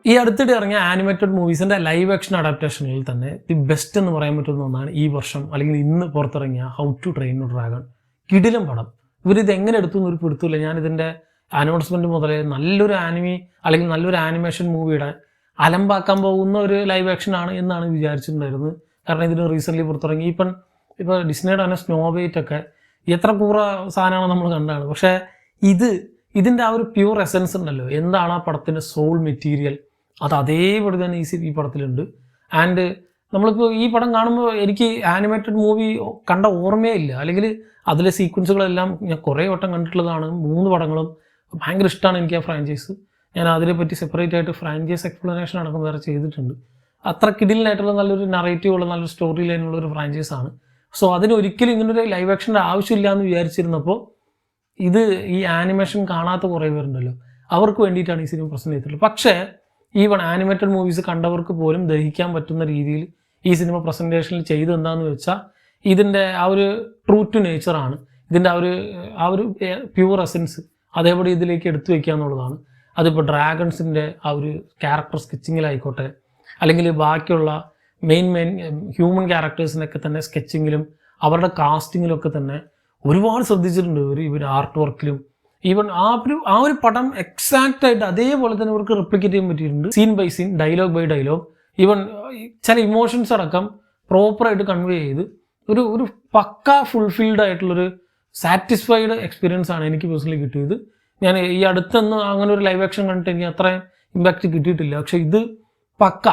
ഈ അടുത്തിടെ ഇറങ്ങിയ ആനിമേറ്റഡ് മൂവീസിന്റെ ലൈവ് ആക്ഷൻ അഡാപ്റ്റേഷനിൽ തന്നെ ദി ബെസ്റ്റ് എന്ന് പറയാൻ പറ്റുന്ന ഒന്നാണ് ഈ വർഷം അല്ലെങ്കിൽ ഇന്ന് പുറത്തിറങ്ങിയ how to train your dragon. കിടിലം പടം. ഇവരിത് എങ്ങനെ എടുത്തു എന്നൊരു പിടുത്തില്ല. ഞാൻ ഇതിന്റെ അനൗൺസ്മെന്റ് മുതലേ നല്ലൊരു ആനിമി അല്ലെങ്കിൽ നല്ലൊരു ആനിമേഷൻ മൂവിയുടെ അലമ്പാക്കാൻ പോകുന്ന ഒരു ലൈവ് ആക്ഷൻ ആണ് എന്നാണ് വിചാരിച്ചിട്ടുണ്ടായിരുന്നത്. കാരണം ഇതിന് റീസെന്റ് പുറത്തിറങ്ങി ഇപ്പോൾ ഡിസ്നിയുടെ തന്നെ സ്നോ വൈറ്റ് ഒക്കെ എത്ര കൂറ സാധനമാണ് നമ്മൾ കണ്ടതാണ്. പക്ഷേ ഇതിന്റെ ആ ഒരു പ്യൂർ എസൻസ് ഉണ്ടല്ലോ, എന്താണ് ആ പടത്തിന്റെ സോൾ മെറ്റീരിയൽ, അത് അതേപടി തന്നെ ഈ പടത്തിലുണ്ട്. ആൻഡ് നമ്മളിപ്പോൾ ഈ പടം കാണുമ്പോൾ എനിക്ക് ആനിമേറ്റഡ് മൂവി കണ്ട ഓർമ്മയേ ഇല്ല, അല്ലെങ്കിൽ അതിലെ സീക്വൻസുകളെല്ലാം ഞാൻ കുറേ വട്ടം കണ്ടിട്ടുള്ളതാണ്. 3 പടങ്ങളും ഭയങ്കര ഇഷ്ടമാണ് എനിക്ക് ആ ഫ്രാഞ്ചൈസ്. ഞാൻ അതിനെപ്പറ്റി സെപ്പറേറ്റ് ആയിട്ട് ഫ്രാഞ്ചൈസ് എക്സ്പ്ലനേഷൻ അടക്കം വേറെ ചെയ്തിട്ടുണ്ട്. അത്ര കിടിലിനായിട്ടുള്ള നല്ലൊരു നറേറ്റീവ് ഉള്ള നല്ലൊരു സ്റ്റോറി ലൈനുള്ള ഒരു ഫ്രാഞ്ചൈസ് ആണ്. സോ അതിനൊരിക്കലും ഇങ്ങനൊരു ലൈവ് ആക്ഷൻ്റെ ആവശ്യമില്ല എന്ന് വിചാരിച്ചിരുന്നപ്പോൾ ഇത് ഈ ആനിമേഷൻ കാണാത്ത കുറേ പേരുണ്ടല്ലോ, അവർക്ക് വേണ്ടിയിട്ടാണ് ഈ സിനിമ പ്രസന്റ് ചെയ്തിട്ടുള്ളത്. പക്ഷേ ഈവൺ ആനിമേറ്റഡ് മൂവീസ് കണ്ടവർക്ക് പോലും ദഹിക്കാൻ പറ്റുന്ന രീതിയിൽ ഈ സിനിമ പ്രസൻറ്റേഷനിൽ ചെയ്തെന്താണെന്ന് വെച്ചാൽ ഇതിൻ്റെ ആ ഒരു ട്രൂ ടു നേച്ചറാണ്. ഇതിൻ്റെ ആ ഒരു പ്യൂർ എസൻസ് അതേപടി ഇതിലേക്ക് എടുത്തു വയ്ക്കുക എന്നുള്ളതാണ്. അതിപ്പോൾ ഡ്രാഗൺസിൻ്റെ ആ ഒരു ക്യാരക്ടർ സ്കെച്ചിങ്ങിലായിക്കോട്ടെ, അല്ലെങ്കിൽ ബാക്കിയുള്ള മെയിൻ ഹ്യൂമൻ ക്യാരക്ടേഴ്സിനൊക്കെ തന്നെ സ്കെച്ചിങ്ങിലും അവരുടെ കാസ്റ്റിങ്ങിലൊക്കെ തന്നെ ഒരുപാട് ശ്രദ്ധിച്ചിട്ടുണ്ട് ഇവർ ആർട്ട് വർക്കിലും. ഈവൻ ആ ഒരു പടം എക്സാക്റ്റ് ആയിട്ട് അതേപോലെ തന്നെ ഇവർക്ക് റെപ്ലിക്കേറ്റ് ചെയ്യാൻ പറ്റിയിട്ടുണ്ട്. Scene by scene, dialogue by dialogue, even ചില ഇമോഷൻസ് അടക്കം പ്രോപ്പറായിട്ട് കൺവേ ചെയ്ത് ഒരു പക്ക ഫുൾഫിൽഡ് ആയിട്ടുള്ളൊരു സാറ്റിസ്ഫൈഡ് എക്സ്പീരിയൻസ് ആണ് എനിക്ക് പേഴ്സണലി കിട്ടിയത്. ഞാൻ ഈ അടുത്തൊന്നും അങ്ങനെ ഒരു ലൈവ് ആക്ഷൻ കണ്ടിട്ട് എനിക്ക് അത്ര ഇമ്പാക്റ്റ് കിട്ടിയിട്ടില്ല. പക്ഷെ ഇത് പക്ക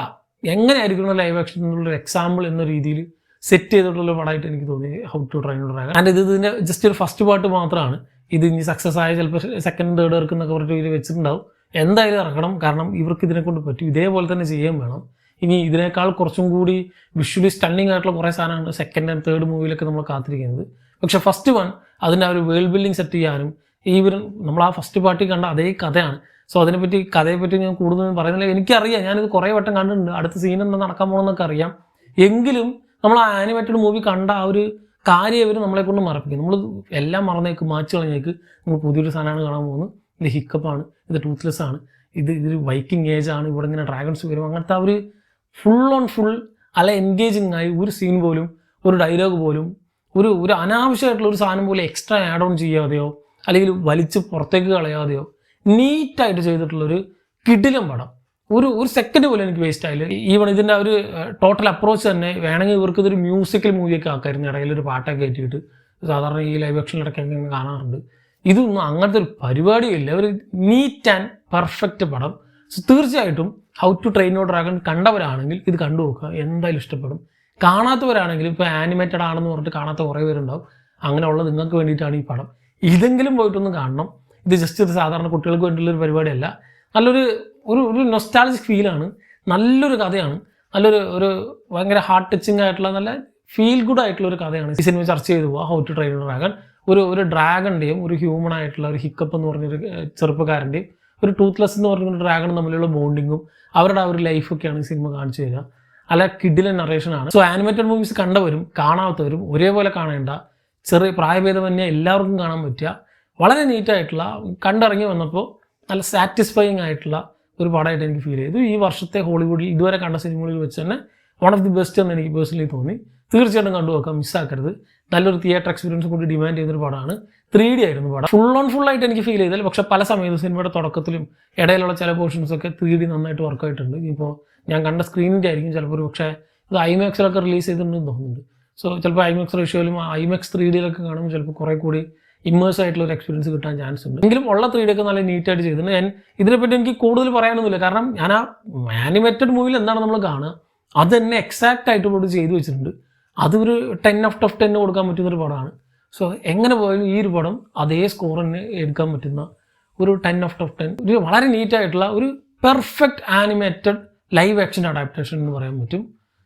എങ്ങനെയായിരിക്കണം ലൈവ് ആക്ഷൻ എന്നുള്ളൊരു എക്സാമ്പിൾ എന്ന രീതിയിൽ സെറ്റ് ചെയ്തിട്ടുള്ള പടമായിട്ട് എനിക്ക് തോന്നി how to train your dragon. And ഇതിൻ്റെ ജസ്റ്റ് ഒരു ഫസ്റ്റ് പാർട്ട് മാത്രമാണ്. ഇത് ഇനി സക്സസ് ആയ ചിലപ്പോൾ സെക്കൻഡ് തേർഡ് ഇറക്കുന്നൊക്കെ പറഞ്ഞിട്ട് ഇവർ വെച്ചിട്ടുണ്ടാവും. എന്തായാലും ഇറക്കണം, കാരണം ഇവർക്ക് ഇതിനെ കൊണ്ട് പറ്റും. ഇതേപോലെ തന്നെ ചെയ്യാൻ വേണം. ഇനി ഇതിനേക്കാൾ കുറച്ചും കൂടി വിഷ്വലി സ്റ്റണ്ണിങ് ആയിട്ടുള്ള കുറേ സാധനമാണ് സെക്കൻഡ് ആൻഡ് തേർഡ് മൂവിയിലൊക്കെ നമ്മൾ കാത്തിരിക്കുന്നത്. പക്ഷേ ഫസ്റ്റ് വൺ അതിൻ്റെ ആ ഒരു വേൾഡ് ബിൽഡിങ് സെറ്റ് ചെയ്യാനും നമ്മൾ ആ ഫസ്റ്റ് പാർട്ടി കണ്ട അതേ കഥയാണ്. സോ കഥയെപ്പറ്റി ഞാൻ കൂടുതലും പറയുന്നില്ല. എനിക്കറിയാം, ഞാനിത് കുറേ വട്ടം കണ്ടിട്ടുണ്ട്, അടുത്ത സീൻ എന്താ നടക്കാൻ പോകണമെന്നൊക്കെ അറിയാം. എങ്കിലും നമ്മൾ ആ ആനിമേറ്റഡ് മൂവി കണ്ട ആ ഒരു കാര്യം ഇവർ നമ്മളെ കൊണ്ട് മറപ്പിക്കും. നമ്മൾ എല്ലാം മറന്നേക്ക് മാച്ച് കളഞ്ഞേക്ക് നമ്മൾ പുതിയൊരു സാധനമാണ് കാണാൻ പോകുന്നത്. ഇത് ഹിക്കപ്പാണ്, ഇത് ടൂത്ത്ലെസ് ആണ്, ഇതൊരു വൈക്കിംഗ് ഏജ് ആണ്, ഇവിടെ ഇങ്ങനെ ഡ്രാഗൺസ് വരും. അങ്ങനത്തെ ആ ഒരു ഫുൾ അല്ല എൻഗേജിങ് ആയി ഒരു സീൻ പോലും, ഒരു ഡയലോഗ് പോലും, ഒരു അനാവശ്യമായിട്ടുള്ള ഒരു സാധനം പോലെ എക്സ്ട്രാ ആഡ് ഓൺ ചെയ്യാതെയോ അല്ലെങ്കിൽ വലിച്ച് പുറത്തേക്ക് കളയാതെയോ നീറ്റായിട്ട് ചെയ്തിട്ടുള്ളൊരു കിടിലം പടം. ഒരു സെക്കൻഡ് പോലും എനിക്ക് വേസ്റ്റ് ആയില്ല. ഈവൺ ഇതിൻ്റെ ഒരു ടോട്ടൽ അപ്രോച്ച് തന്നെ വേണമെങ്കിൽ ഇവർക്ക് ഇതൊരു മ്യൂസിക്കൽ മൂവിയൊക്കെ ആക്കായിരുന്നു, ഇടയിലൊരു പാട്ടൊക്കെ കയറ്റിയിട്ട്. സാധാരണ ഈ ലൈവ് ആക്ഷനിലൊക്കെ അങ്ങനെ കാണാറുണ്ട്. ഇതൊന്നും അങ്ങനത്തെ ഒരു പരിപാടിയില്ല. ഒരു നീറ്റ് ആൻഡ് പെർഫെക്റ്റ് പടം. സോ തീർച്ചയായിട്ടും how to train your dragon കണ്ടവരാണെങ്കിൽ ഇത് കണ്ടു നോക്കുക, എന്തായാലും ഇഷ്ടപ്പെടും. കാണാത്തവരാണെങ്കിൽ ഇപ്പോൾ ആനിമേറ്റഡ് ആണെന്ന് പറഞ്ഞിട്ട് കാണാത്ത കുറേ പേരുണ്ടാവും. അങ്ങനെയുള്ള നിങ്ങൾക്ക് വേണ്ടിയിട്ടാണ് ഈ പടം. ഇതെങ്കിലും പോയിട്ടൊന്ന് കാണണം. ഇത് ജസ്റ്റ് ഒരു സാധാരണ കുട്ടികൾക്ക് വേണ്ടിയുള്ളൊരു പരിപാടിയല്ല. നല്ലൊരു നൊസ്റ്റാൾജിക് ഫീലാണ്, നല്ലൊരു കഥയാണ്, ഒരു ഭയങ്കര ഹാർട്ട് ടച്ചിങ് ആയിട്ടുള്ള നല്ല ഫീൽ ഗുഡ് ആയിട്ടുള്ള ഒരു കഥയാണ്. ഈ സിനിമ ചർച്ച ചെയ്തു പോവാം. How to train your dragon ഒരു ഡ്രാഗണിൻ്റെയും ഒരു ഹ്യൂമൺ ആയിട്ടുള്ള ഒരു ഹിക്കപ്പ് എന്ന് പറഞ്ഞൊരു ചെറുപ്പക്കാരൻ്റെയും ഒരു ടൂത്ത്ലെസ് എന്ന് പറഞ്ഞൊരു ഡ്രാഗൺ തമ്മിലുള്ള ബോണ്ടിങ്ങും അവരുടെ ആ ഒരു ലൈഫൊക്കെയാണ് ഈ സിനിമ കാണിച്ചു തരിക. അല്ല കിടിലൻ നറേഷനാണ്. സോ ആനിമേറ്റഡ് മൂവീസ് കണ്ടവരും കാണാത്തവരും ഒരേപോലെ കാണേണ്ട, ചെറിയ പ്രായഭേദമന്യേ എല്ലാവർക്കും കാണാൻ പറ്റുക വളരെ നീറ്റായിട്ടുള്ള, കണ്ടിറങ്ങി വന്നപ്പോൾ നല്ല സാറ്റിസ്ഫൈയിങ് ആയിട്ടുള്ള ഒരു പടമായിട്ട് എനിക്ക് ഫീൽ ചെയ്തു. ഈ വർഷത്തെ ഹോളിവുഡിൽ ഇതുവരെ കണ്ട സിനിമകളിൽ വെച്ച് തന്നെ വൺ ഓഫ് ദി ബെസ്റ്റ് എന്ന് എനിക്ക് പേഴ്സണലി തോന്നി. തീർച്ചയായിട്ടും കണ്ടുവെക്കാം, മിസ്സാക്കരുത്. നല്ലൊരു തിയേറ്റർ എക്സ്പീരിയൻസ് കൂടി ഡിമാൻഡ് ചെയ്യുന്നൊരു പടമാണ്. 3D ആയിരുന്നു പടം. ഫുള്ളായിട്ട് എനിക്ക് ഫീൽ ചെയ്താൽ, പക്ഷേ പല സമയത്തും സിനിമയുടെ തുടക്കത്തിലും ഇടയിലുള്ള ചില പോർഷൻസൊക്കെ 3D നന്നായിട്ട് വർക്കായിട്ടുണ്ട്. ഇപ്പോൾ ഞാൻ കണ്ട സ്ക്രീനിൻ്റെ ആയിരിക്കും ചിലപ്പോൾ, പക്ഷേ ഇത് ഐമാക്സിലൊക്കെ റിലീസ് ചെയ്തിട്ടുണ്ടെന്ന് തോന്നുന്നുണ്ട്. സോ ചിലപ്പോൾ ഐമാക്സ് റേഷ്യോയിലും ഐമാക്സ് 3Dയിലൊക്കെ കാണുമ്പോൾ ചിലപ്പോൾ കുറേ കൂടി ഇമ്മേഴ്സ് ആയിട്ടുള്ള ഒരു എക്സ്പീരിയൻസ് കിട്ടാൻ ചാൻസ് ഉണ്ട്. എങ്കിലും ഉള്ള 3D ഒക്കെ നല്ല നീറ്റായിട്ട് ചെയ്തിട്ടുണ്ട്. ഇതിനെപ്പറ്റി എനിക്ക് കൂടുതൽ പറയാനൊന്നുമില്ല, കാരണം ഞാൻ ആ ആനിമേറ്റഡ് മൂവിയിൽ എന്താണ് നമ്മൾ കാണുക അത് തന്നെ എക്സാക്റ്റ് ആയിട്ട് ഇവിടെ ചെയ്തു വെച്ചിട്ടുണ്ട്. അതൊരു 10 ഔട്ട് ഓഫ് 10 കൊടുക്കാൻ പറ്റുന്നൊരു പടമാണ്. സോ എങ്ങനെ പോയാലും ഈ ഒരു പടം അതേ സ്കോർ തന്നെ എടുക്കാൻ പറ്റുന്ന ഒരു 10 ഔട്ട് ഓഫ് 10, ഒരു വളരെ നീറ്റായിട്ടുള്ള ഒരു perfect animated live action adaptation എന്ന് പറയാൻ പറ്റും.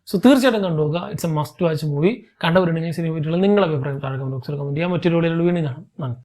സോ തീർച്ചയായിട്ടും കണ്ടുപോകുക. It's a must watch movie. കണ്ടവരുണ്ടെങ്കിൽ സിനിമ പറ്റിയുള്ള നിങ്ങളുടെ അഭിപ്രായം താഴെ കമന്റ് ബോക്സിൽ കമന്റ് ചെയ്യാം. മറ്റൊരു വീഡിയോയിൽ വീണ്ടും കാണാം. നന്ദി.